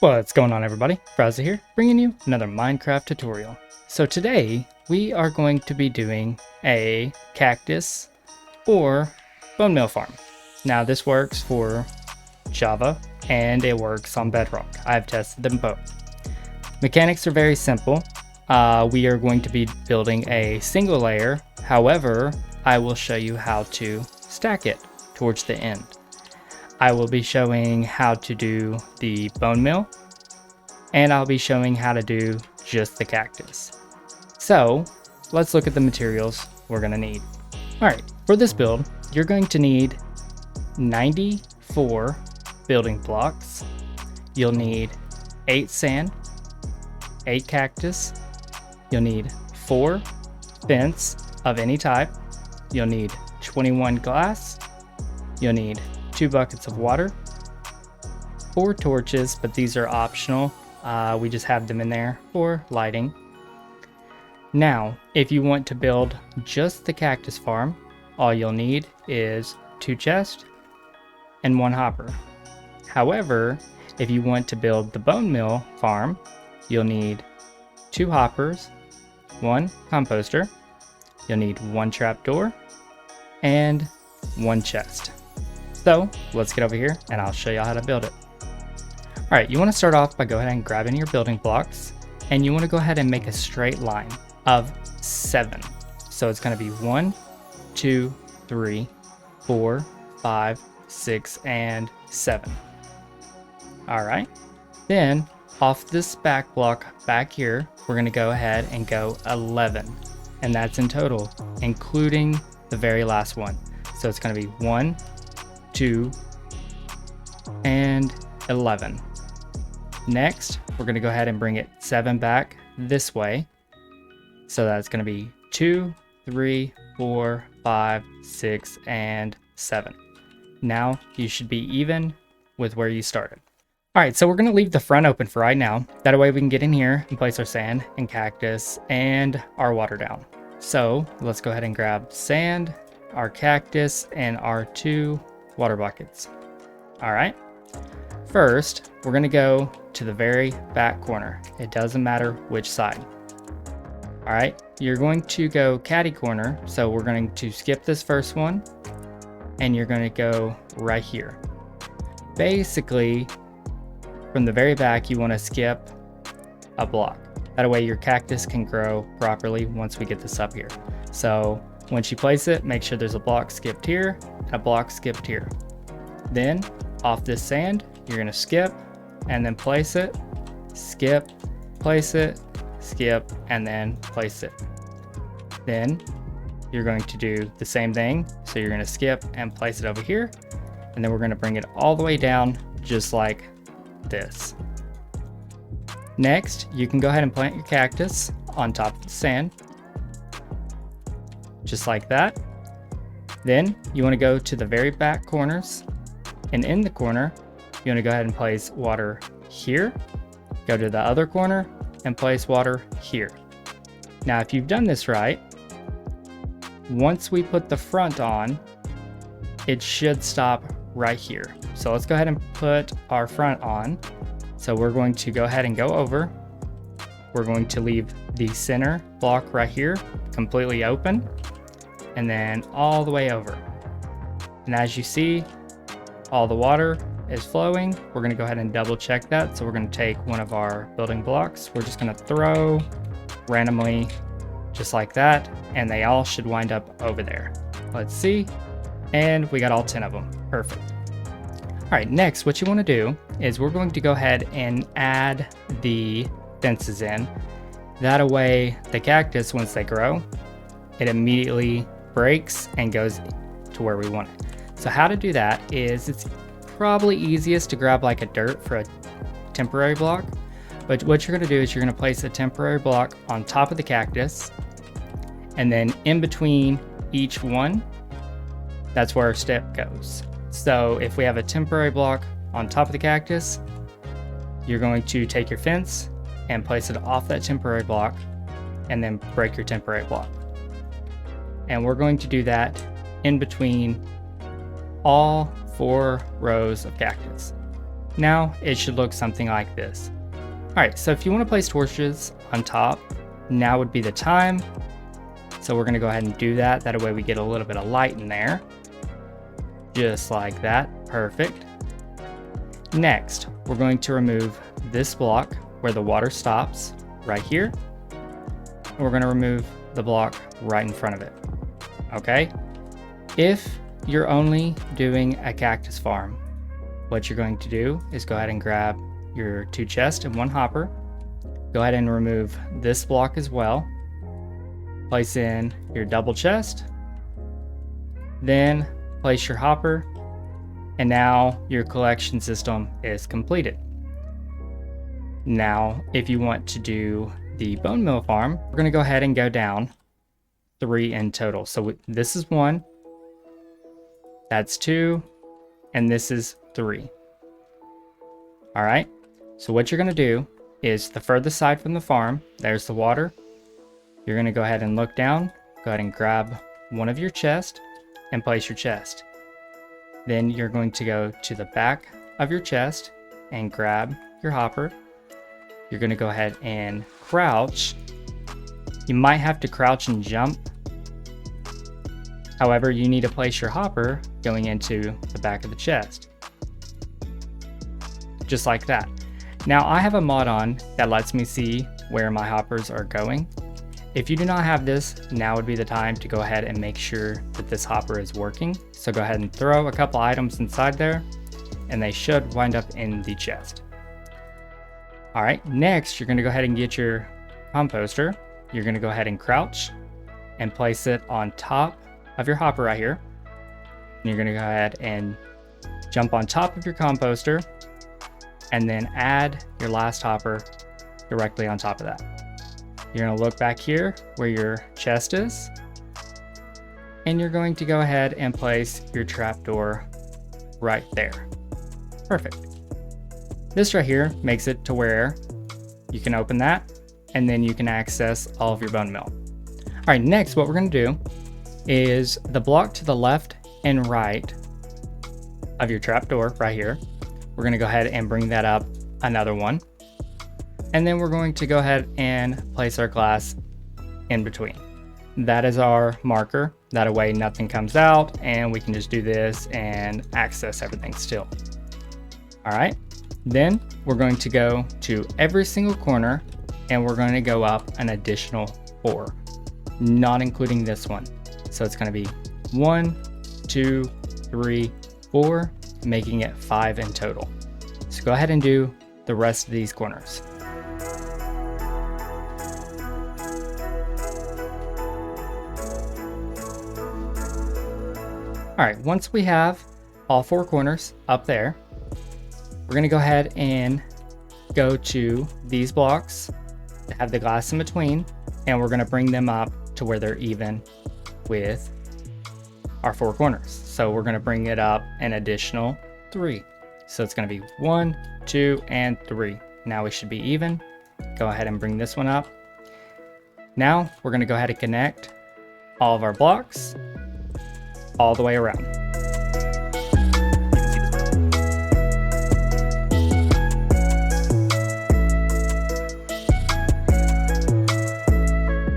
What's going on, everybody? Frowzy here, bringing you another Minecraft tutorial. So today we are going to be doing a cactus or bone meal farm. Now this works for Java and it works on Bedrock. I've tested them both. Mechanics are very simple. We are going to be building a single layer. However, I will show you how to stack it towards the end. I will be showing how to do the bone meal, and I'll be showing how to do just the cactus. So let's look at the materials we're going to need. All right, for this build, you're going to need 94 building blocks. You'll need 8 sand, 8 cactus. You'll need 4 fence of any type. You'll need 21 glass. You'll need 2 buckets of water, 4 torches, but these are optional. We just have them in there for lighting. Now, if you want to build just the cactus farm, all you'll need is 2 chests and 1 hopper. However, if you want to build the bone meal farm, you'll need 2 hoppers, 1 composter, you'll need 1 trapdoor, and 1 chest. So let's get over here and I'll show you how to build it. All right, you want to start off by go ahead and grabbing your building blocks, and you want to go ahead and make a straight line of 7. So it's going to be 1, 2, 3, 4, 5, 6, and 7. All right, then off this back block back here, we're going to go ahead and go 11, and that's in total, including the very last one. So it's going to be 1, 2, and 11. Next, we're going to go ahead and bring it 7 back this way. So that's going to be 2, 3, 4, 5, 6, and 7. Now you should be even with where you started. All right, so we're going to leave the front open for right now. That way we can get in here and place our sand and cactus and our water down. So let's go ahead and grab sand, our cactus, and our 2 water buckets. All right, first we're going to go to the very back corner. It doesn't matter which side. All right, you're going to go catty corner, so we're going to skip this first one and you're going to go right here. Basically, from the very back you want to skip a block. That way your cactus can grow properly once we get this up here. So once you place it, make sure there's a block skipped here and a block skipped here. Then off this sand, you're going to skip and then place it, skip, place it, skip, and then place it. Then you're going to do the same thing. So you're going to skip and place it over here. And then we're going to bring it all the way down just like this. Next, you can go ahead and plant your cactus on top of the sand, just like that. Then you want to go to the very back corners, and in the corner you want to go ahead and place water here, go to the other corner and place water here. Now if you've done this right, once we put the front on, it should stop right here. So let's go ahead and put our front on. So we're going to go ahead and go over. We're going to leave the center block right here completely open, and then all the way over. And as you see, all the water is flowing. We're going to go ahead and double check that. So we're going to take one of our building blocks. We're just going to throw randomly just like that, and they all should wind up over there. Let's see. And we got all 10 of them. Perfect. All right, next what you want to do is we're going to go ahead and add the fences in. That way the cactus, once they grow, it immediately breaks and goes to where we want it. So how to do that is, it's probably easiest to grab like a dirt for a temporary block. But what you're going to do is you're going to place a temporary block on top of the cactus, and then in between each one, that's where our step goes. So if we have a temporary block on top of the cactus, you're going to take your fence and place it off that temporary block and then break your temporary block. And we're going to do that in between all 4 rows of cactus. Now it should look something like this. All right, so if you want to place torches on top, now would be the time. So we're gonna go ahead and do that. That way we get a little bit of light in there. Just like that, perfect. Next, we're going to remove this block where the water stops, right here. And we're gonna remove the block right in front of it, okay? If you're only doing a cactus farm, what you're going to do is go ahead and grab your 2 chests and 1 hopper. Go ahead and remove this block as well. Place in your double chest, then place your hopper, and now your collection system is completed. Now, if you want to do the Bonemeal farm, we're going to go ahead and go down 3 in total. So this is 1, that's 2, and this is 3. All right, so what you're going to do is the furthest side from the farm, there's the water. You're going to go ahead and look down, go ahead and grab one of your chests and place your chest. Then you're going to go to the back of your chest and grab your hopper. You're going to go ahead and crouch. You might have to crouch and jump. However, you need to place your hopper going into the back of the chest. Just like that. Now I have a mod on that lets me see where my hoppers are going. If you do not have this, now would be the time to go ahead and make sure that this hopper is working. So go ahead and throw a couple items inside there and they should wind up in the chest. All right, next you're gonna go ahead and get your composter. You're gonna go ahead and crouch and place it on top of your hopper right here. And you're gonna go ahead and jump on top of your composter and then add your last hopper directly on top of that. You're gonna look back here where your chest is, and you're going to go ahead and place your trapdoor right there. Perfect. This right here makes it to where you can open that, and then you can access all of your bone meal. All right, next what we're gonna do is the block to the left and right of your trapdoor right here. We're gonna go ahead and bring that up another one. And then we're going to go ahead and place our glass in between. That is our marker. That way nothing comes out and we can just do this and access everything still. All right, then we're going to go to every single corner and we're going to go up an additional 4, not including this one. So it's going to be 1, 2, 3, 4, making it 5 in total. So go ahead and do the rest of these corners. All right, once we have all 4 corners up there, we're gonna go ahead and go to these blocks that have the glass in between, and we're gonna bring them up to where they're even with our 4 corners. So we're gonna bring it up an additional 3. So it's gonna be 1, 2, and 3. Now we should be even. Go ahead and bring this one up. Now we're gonna go ahead and connect all of our blocks all the way around.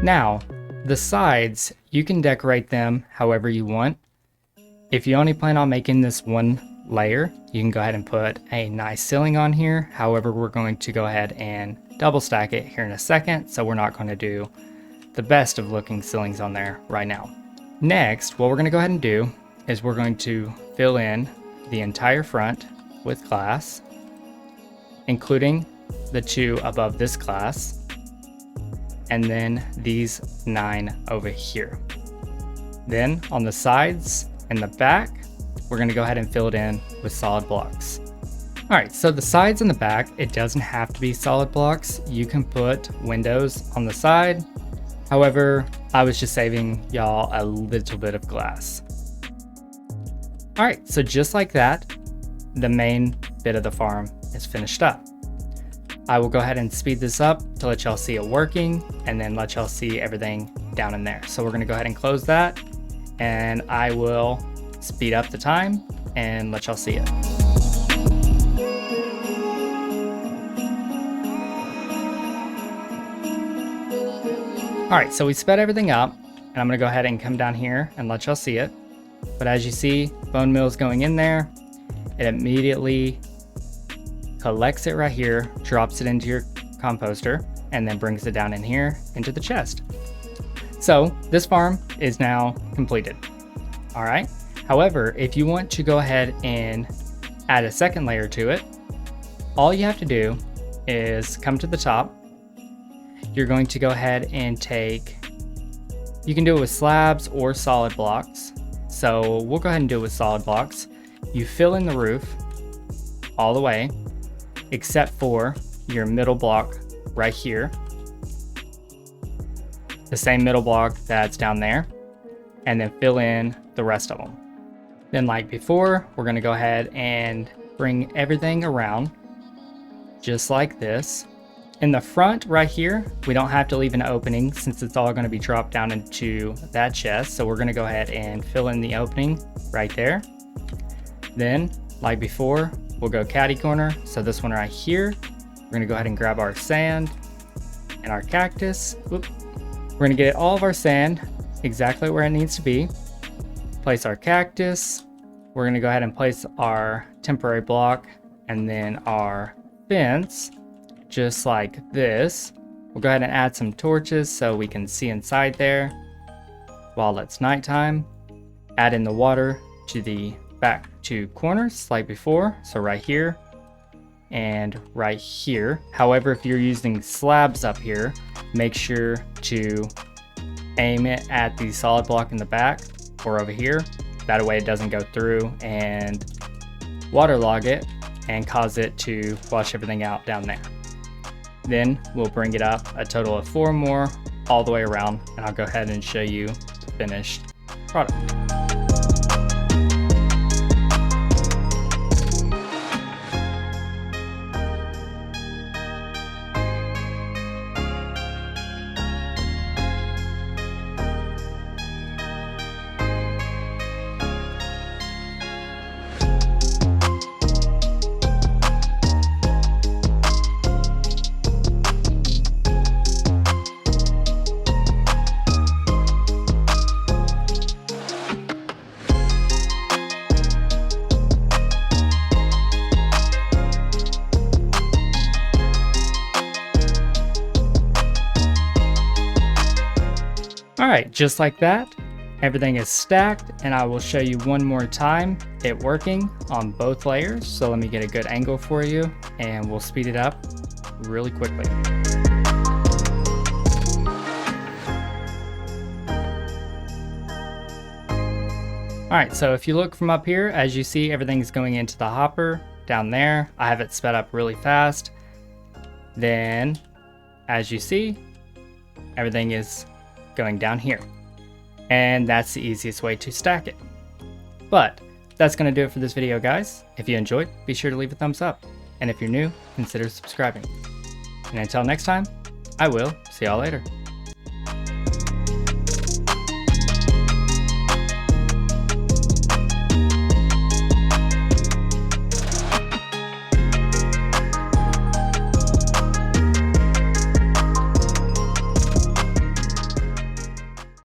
Now, the sides, you can decorate them however you want. If you only plan on making this one layer, you can go ahead and put a nice ceiling on here. However, we're going to go ahead and double stack it here in a second, so we're not going to do the best of looking ceilings on there right now. Next, what we're going to go ahead and do is we're going to fill in the entire front with glass, including the 2 above this glass, and then these 9 over here. Then on the sides and the back, we're going to go ahead and fill it in with solid blocks. All right, so the sides and the back, it doesn't have to be solid blocks. You can put windows on the side. However, I was just saving y'all a little bit of glass. All right, so just like that, the main bit of the farm is finished up. I will go ahead and speed this up to let y'all see it working and then let y'all see everything down in there. So we're gonna go ahead and close that and I will speed up the time and let y'all see it. Alright, so we sped everything up, and I'm going to go ahead and come down here and let y'all see it. But as you see, Bonemeal is going in there. It immediately collects it right here, drops it into your composter, and then brings it down in here into the chest. So this farm is now completed. Alright, however, if you want to go ahead and add a second layer to it, all you have to do is come to the top. You're going to go ahead and you can do it with slabs or solid blocks. So we'll go ahead and do it with solid blocks. You fill in the roof all the way, except for your middle block right here. The same middle block that's down there, and then fill in the rest of them. Then like before, we're gonna go ahead and bring everything around just like this. In the front right here, we don't have to leave an opening since it's all gonna be dropped down into that chest. So we're gonna go ahead and fill in the opening right there. Then, like before, we'll go catty corner. So this one right here, we're gonna go ahead and grab our sand and our cactus. Whoop. We're gonna get all of our sand exactly where it needs to be. Place our cactus. We're gonna go ahead and place our temporary block and then our fence, just like this. We'll go ahead and add some torches so we can see inside there while it's nighttime. Add in the water to the back two corners like before, so right here and right here. However, if you're using slabs up here, make sure to aim it at the solid block in the back or over here. That way it doesn't go through and waterlog it and cause it to wash everything out down there. Then we'll bring it up a total of 4 more all the way around, and I'll go ahead and show you the finished product. Alright, just like that, everything is stacked, and I will show you one more time it working on both layers. So let me get a good angle for you, and we'll speed it up really quickly. Alright, so if you look from up here, as you see, everything's going into the hopper down there. I have it sped up really fast. Then, as you see, everything is going down here. And that's the easiest way to stack it. But that's going to do it for this video, guys. If you enjoyed, be sure to leave a thumbs up. And if you're new, consider subscribing. And until next time, I will see y'all later.